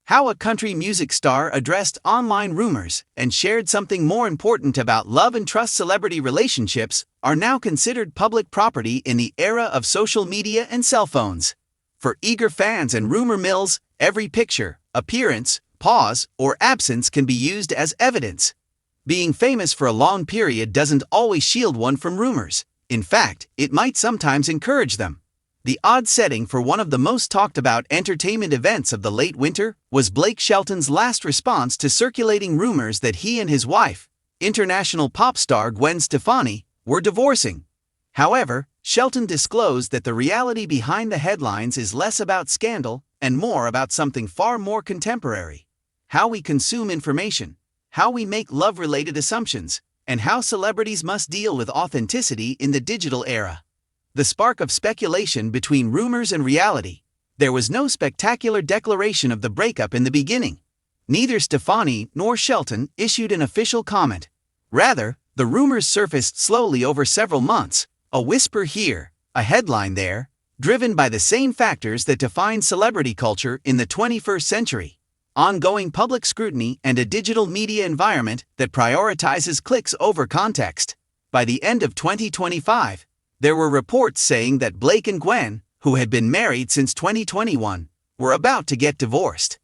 How a country music star addressed online rumors and shared something more important about love and trust. Celebrity relationships are now considered public property in the era of social media and cell phones. For eager fans and rumor mills, every picture, appearance, pause, or absence can be used as evidence. Being famous for a long period doesn't always shield one from rumors. In fact, it might sometimes encourage them. The odd setting for one of the most talked about entertainment events of the late winter was Blake Shelton's last response to circulating rumors that he and his wife, international pop star Gwen Stefani, were divorcing. However, Shelton disclosed that the reality behind the headlines is less about scandal and more about something far more contemporary: how we consume information, how we make love-related assumptions, and how celebrities must deal with authenticity in the digital era. The spark of speculation between rumors and reality. There was no spectacular declaration of the breakup in the beginning. Neither Stefani nor Shelton issued an official comment. Rather, the rumors surfaced slowly over several months, a whisper here, a headline there, driven by the same factors that define celebrity culture in the 21st century: ongoing public scrutiny and a digital media environment that prioritizes clicks over context. By the end of 2025, there were reports saying that Blake and Gwen, who had been married since 2021, were about to get divorced.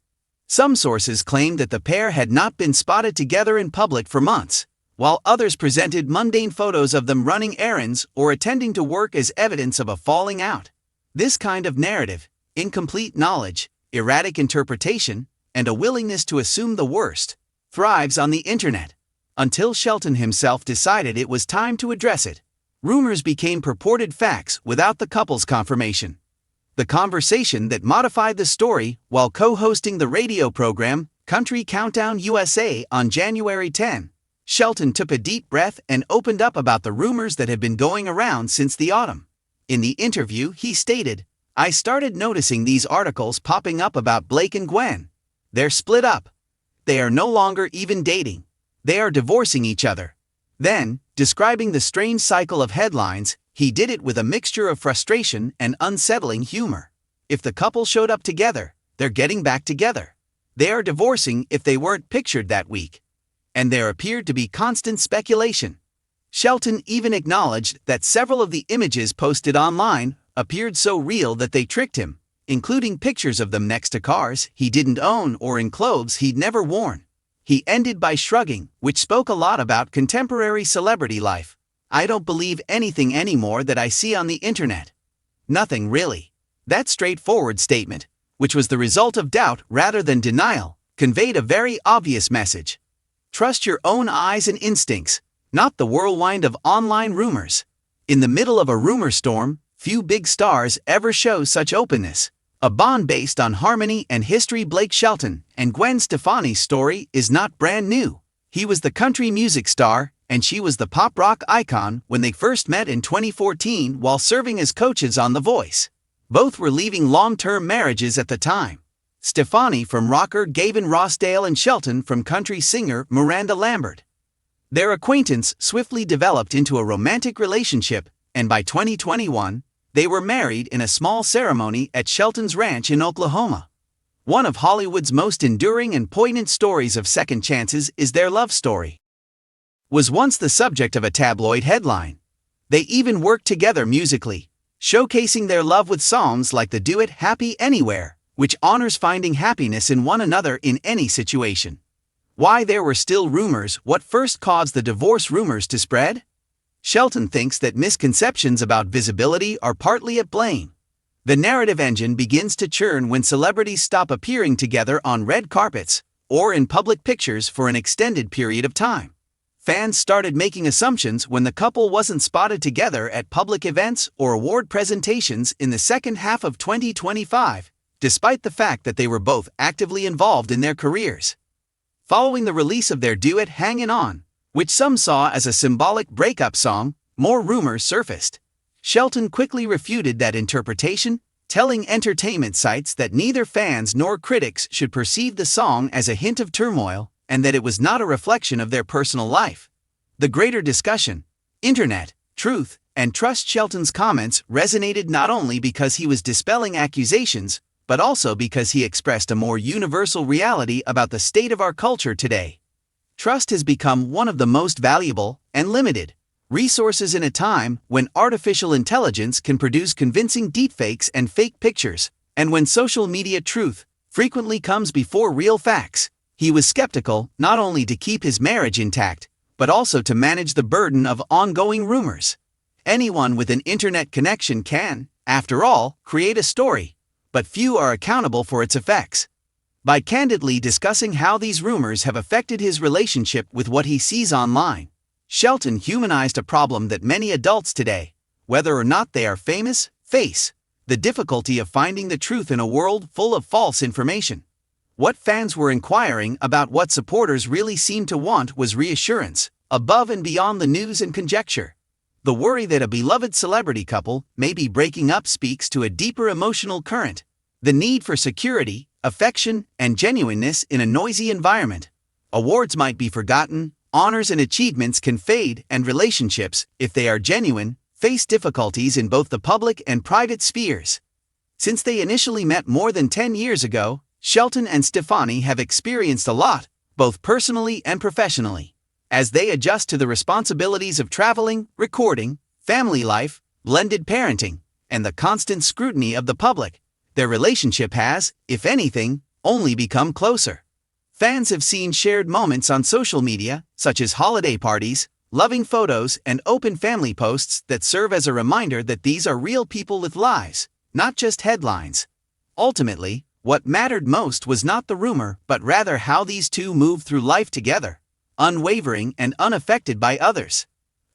Some sources claimed that the pair had not been spotted together in public for months, while others presented mundane photos of them running errands or attending to work as evidence of a falling out. This kind of narrative, incomplete knowledge, erratic interpretation, and a willingness to assume the worst, thrives on the internet. Until Shelton himself decided it was time to address it, rumors became purported facts without the couple's confirmation. The conversation that modified the story while co-hosting the radio program Country Countdown USA on January 10, Shelton took a deep breath and opened up about the rumors that had been going around since the autumn. In the interview, he stated, "I started noticing these articles popping up about Blake and Gwen. They're split up. They are no longer even dating. They are divorcing each other." Then, describing the strange cycle of headlines, he did it with a mixture of frustration and unsettling humor. If the couple showed up together, they're getting back together. They are divorcing if they weren't pictured that week. And there appeared to be constant speculation. Shelton even acknowledged that several of the images posted online appeared so real that they tricked him, including pictures of them next to cars he didn't own or in clothes he'd never worn. He ended by shrugging, which spoke a lot about contemporary celebrity life. "I don't believe anything anymore that I see on the internet. Nothing really." That straightforward statement, which was the result of doubt rather than denial, conveyed a very obvious message. Trust your own eyes and instincts, not the whirlwind of online rumors. In the middle of a rumor storm, few big stars ever show such openness. A bond based on harmony and history. Blake Shelton and Gwen Stefani's story is not brand new. He was the country music star, and she was the pop rock icon when they first met in 2014 while serving as coaches on The Voice. Both were leaving long-term marriages at the time. Stefani from rocker Gavin Rossdale and Shelton from country singer Miranda Lambert. Their acquaintance swiftly developed into a romantic relationship, and by 2021, they were married in a small ceremony at Shelton's ranch in Oklahoma. One of Hollywood's most enduring and poignant stories of second chances is their love story. Was once the subject of a tabloid headline. They even worked together musically, showcasing their love with songs like the duet Happy Anywhere, which honors finding happiness in one another in any situation. Why there were still rumors. What first caused the divorce rumors to spread? Shelton thinks that misconceptions about visibility are partly at blame. The narrative engine begins to churn when celebrities stop appearing together on red carpets or in public pictures for an extended period of time. Fans started making assumptions when the couple wasn't spotted together at public events or award presentations in the second half of 2025, despite the fact that they were both actively involved in their careers. Following the release of their duet Hangin' On, which some saw as a symbolic breakup song, more rumors surfaced. Shelton quickly refuted that interpretation, telling entertainment sites that neither fans nor critics should perceive the song as a hint of turmoil, and that it was not a reflection of their personal life. The greater discussion, internet, truth, and trust. Shelton's comments resonated not only because he was dispelling accusations, but also because he expressed a more universal reality about the state of our culture today. Trust has become one of the most valuable and limited resources in a time when artificial intelligence can produce convincing deepfakes and fake pictures, and when social media truth frequently comes before real facts. He was skeptical not only to keep his marriage intact, but also to manage the burden of ongoing rumors. Anyone with an internet connection can, after all, create a story, but few are accountable for its effects. By candidly discussing how these rumors have affected his relationship with what he sees online, Shelton humanized a problem that many adults today, whether or not they are famous, face: the difficulty of finding the truth in a world full of false information. What fans were inquiring about, what supporters really seemed to want, was reassurance, above and beyond the news and conjecture. The worry that a beloved celebrity couple may be breaking up speaks to a deeper emotional current: the need for security, affection, and genuineness in a noisy environment. Awards might be forgotten, honors and achievements can fade, and relationships, if they are genuine, face difficulties in both the public and private spheres. Since they initially met more than 10 years ago, Shelton and Stefani have experienced a lot, both personally and professionally. As they adjust to the responsibilities of traveling, recording, family life, blended parenting, and the constant scrutiny of the public, their relationship has, if anything, only become closer. Fans have seen shared moments on social media, such as holiday parties, loving photos, and open family posts that serve as a reminder that these are real people with lives, not just headlines. Ultimately, what mattered most was not the rumor, but rather how these two moved through life together, unwavering and unaffected by others.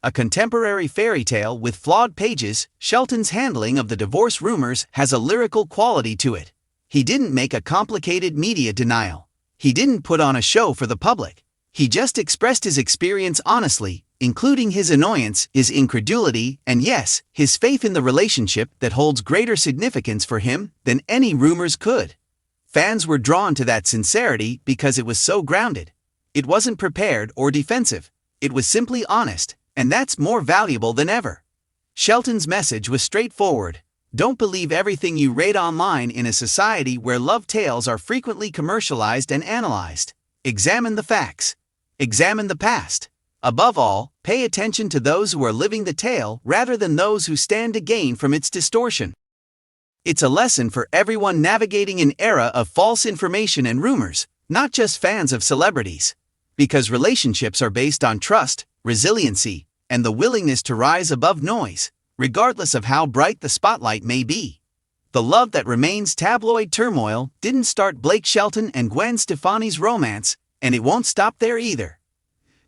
A contemporary fairy tale with flawed pages, Shelton's handling of the divorce rumors has a lyrical quality to it. He didn't make a complicated media denial. He didn't put on a show for the public. He just expressed his experience honestly, including his annoyance, his incredulity, and yes, his faith in the relationship that holds greater significance for him than any rumors could. Fans were drawn to that sincerity because it was so grounded. It wasn't prepared or defensive. It was simply honest, and that's more valuable than ever. Shelton's message was straightforward: don't believe everything you read online in a society where love tales are frequently commercialized and analyzed. Examine the facts. Examine the past. Above all, pay attention to those who are living the tale rather than those who stand to gain from its distortion. It's a lesson for everyone navigating an era of false information and rumors, not just fans of celebrities. Because relationships are based on trust, resiliency, and the willingness to rise above noise, regardless of how bright the spotlight may be. The love that remains tabloid turmoil didn't start Blake Shelton and Gwen Stefani's romance, and it won't stop there either.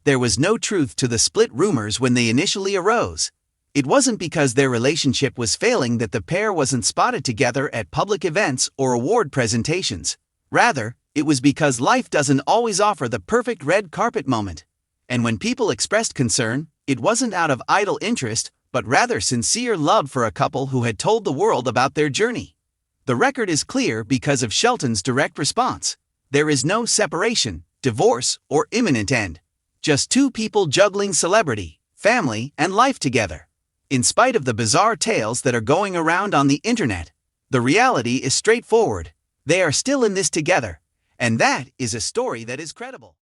There was no truth to the split rumors when they initially arose. It wasn't because their relationship was failing that the pair wasn't spotted together at public events or award presentations. Rather, it was because life doesn't always offer the perfect red carpet moment. And when people expressed concern, it wasn't out of idle interest, but rather sincere love for a couple who had told the world about their journey. The record is clear because of Shelton's direct response. There is no separation, divorce, or imminent end. Just two people juggling celebrity, family, and life together. In spite of the bizarre tales that are going around on the internet, the reality is straightforward. They are still in this together, and that is a story that is credible.